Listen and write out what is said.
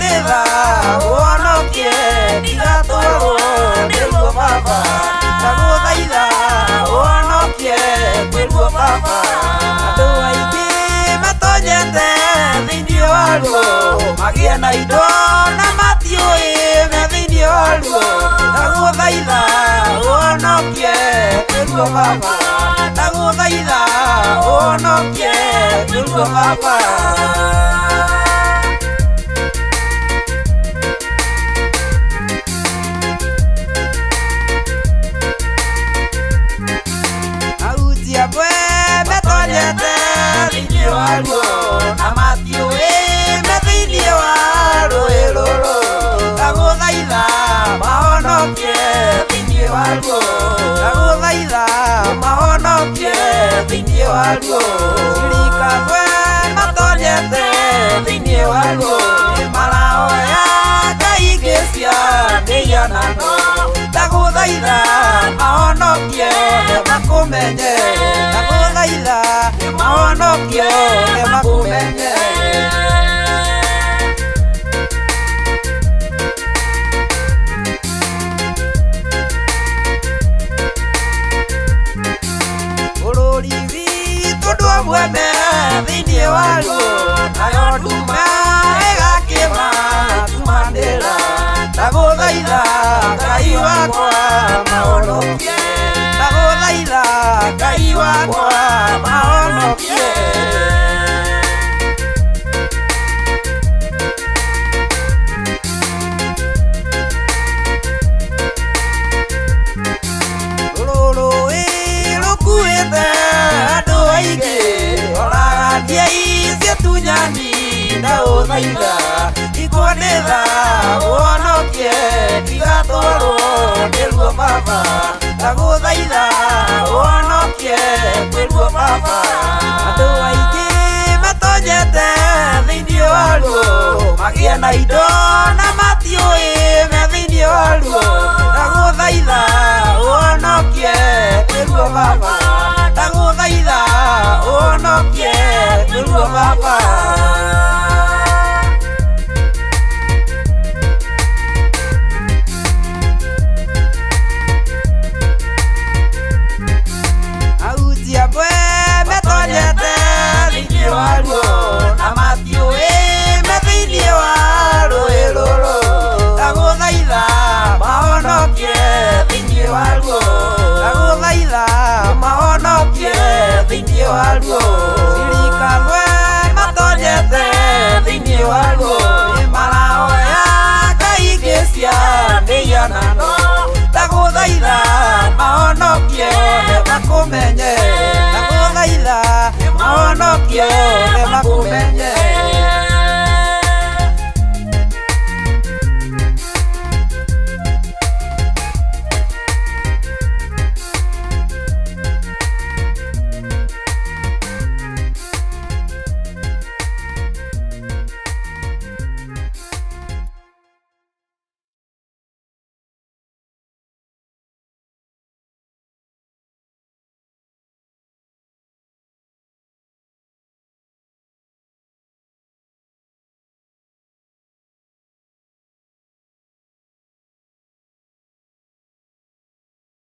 nĩtha ũhonokie ndigatwarwo nĩ ruo baba ndagũthaitha ũhonokie kwĩ ruo baba andũ aingĩ matonyete thĩinĩ wa ruo magĩe na indo na matiũĩ me thĩinĩ wa ruo ndagũthaitha ũhonokie kwĩ ruo baba ndagũthaitha ũhonokie kwĩ ruo baba metonyete thĩinĩ wa ruo na matiũĩ me thĩinĩ wa rũĩ rũrũ ndagũthaitha mahonokie thĩinĩ wa ruo ndagũthaitha mahonokie thĩinĩ wa ruo ririkana matonyete thĩinĩ wa ruo nĩmarahoya ngai ingĩ cia mĩhianano ndagũthaitha mahonokie makũmenye ndagũthaitha mahonokie makũmenye bũrũri witũ ndwamwene thĩinĩ wa ruo nayo nduma ĩgakĩmatumanĩra ndagũthaitha ngai wakwa mahonokie ndagũthaitha ngai wakwa mahonokie rũrũĩ rũkuĩte andũ aingĩ oragathia icio tunyani ndagũthaitha ikũnĩtha ũhonokie ndigatwarwo nĩ ruo baba ndagũthaitha ũhonokie kwĩ ruo baba andũ aingĩ matonyete thĩinĩ wa ruo magĩe na indo na matiũĩ me thĩinĩ wa ruo ndagũthaitha ũhonokie kwĩ ruo baba ndagũthaitha ũhonokie kwĩ ruo baba metonyete thĩinĩ wa ruo na matiũĩ me thĩinĩ wa rũĩ rũrũ ndagũthaitha mahonokie thĩinĩ wa ruo ndagũthaitha mahonokie thĩinĩ wa ruo ririkana matonyete thĩinĩ wa ruo nĩmarahoya ngai ingĩ cia mĩhianano ndagũthaitha mahonokie makũmenye